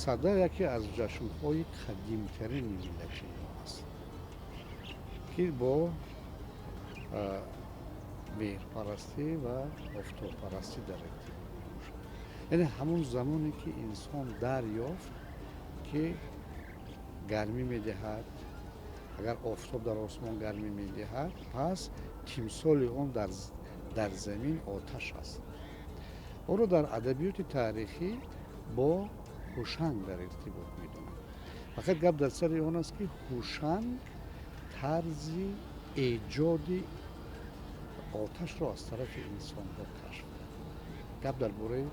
сада яке аз ҷашнҳои қадимтарини миллати мо аст, ки бо меҳрпарастӣ ва офтобпарастӣ дар иртибот мебошад. яъне ҳамон замоне ки инсон дарёфт ки гармӣ медиҳад, агар офтоб дар осмон гармӣ медиҳад, пас тимсоли он дар замин оташ аст. онро дар адабиёти таърихӣ бо ҳушанг дар иртибот медонанд. фақат гап дар сари он аст ки ҳушанг тарзи эҷоди оташро аз тарафи инсонҳо кашф кард. гап дар бораи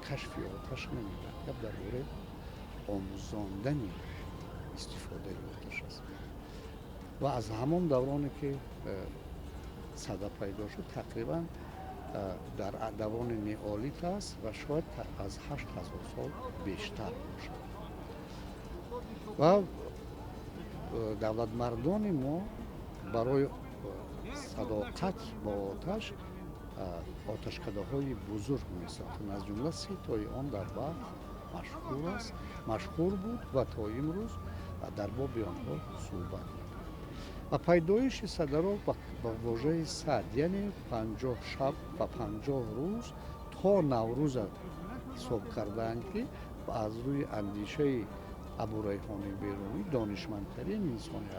кашфи оташ намебарад, гап дар бораи омӯзондани истифодаи оташ аст. ва аз ҳамон давроне ки сада пайдо шуд, тақрибан дар даврони неолит аст ва шояд аз 8000 сол бештар бошад. ва давлатмардони мо барои садоқат бо оташ оташкадаҳои бузург месохтанд. аз ҷумла 3 тои он дар балх машҳур буд ва то имрӯз дар боби онҳо суҳбат мекунем. ва пайдоиши садаро ба вожаи сад, яъне 50 шаб ва 50 рӯз то наврӯза ҳисоб кардаанд, ки аз рӯи андешаи абурайҳони берунӣ, донишмандтарин инсони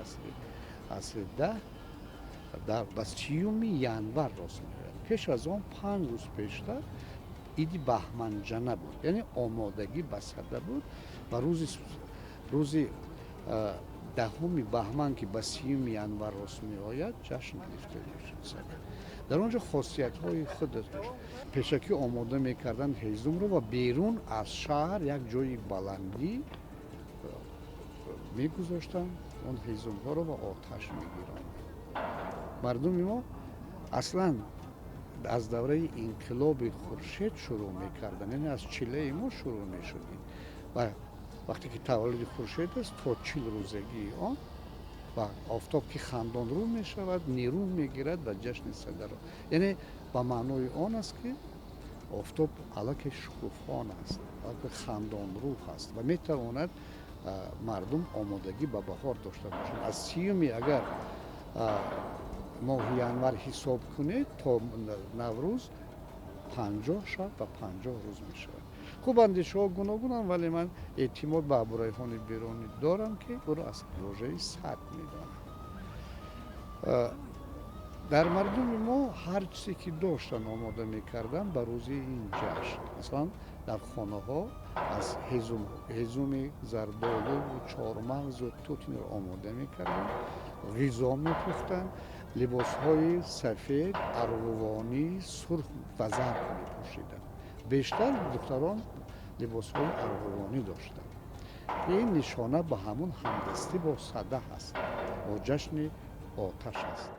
асри 10 ба 30 январ рост меояд. пеш аз он 5 рӯз пештар иди баҳманҷана буд, яъне омодагӣ ба сада буд ва рӯзи 10 баҳман ки ба 30 январ рост меояд, ҷашн гирифта мешуд. дар он ҷо хосиятҳои худ дошт. пешакӣ омода мекарданд ҳезумро ва берун аз шаҳр як ҷои баландӣ мегузоштанд он ҳезумҳоро ва оташ мегиронданд. мардуми мо аслан аз давраи инқилоби хуршед шурӯъ мекарданд, яъне аз чиллаи мо шурӯъ мешуд. ва вақте ки таваллуди хуршед аст, то 40 рӯзагии он ва офтоб ки хандонрӯ мешавад, нерӯ мегирад ва ҷашни садаро. яъне ба маънои он аст, ки офтоб аллакай шукуфон аст, аллакай хандонрӯҳ аст ва метавонад мардум омодагӣ ба баҳор дошта бошанд. аз 30 агар моҳи январ ҳисоб кунед, то наврӯз 50 шаб ва 50 рӯз мешавад. хуб, андешаҳо гуногунанд, вале ман эътимод ба абурайҳони берунӣ дорам, ки ӯро аз вожаи сад медонам. дар мардуми мо ҳар чизе ки доштанд омода мекарданд ба рӯзи ин ҷашн. масалан дар хонаҳо аз ҳезуми зардолуву чормағзу тут инро омода мекарданд, ғизо мепухтанд, либосҳои сафед, арғувонӣ, сурх ва зард мепӯшиданд. бештар духтарон либосҳои арғувонӣ доштанд. ин нишона ба ҳамон ҳамдастӣ бо сада ҳаст, бо ҷашни оташ аст.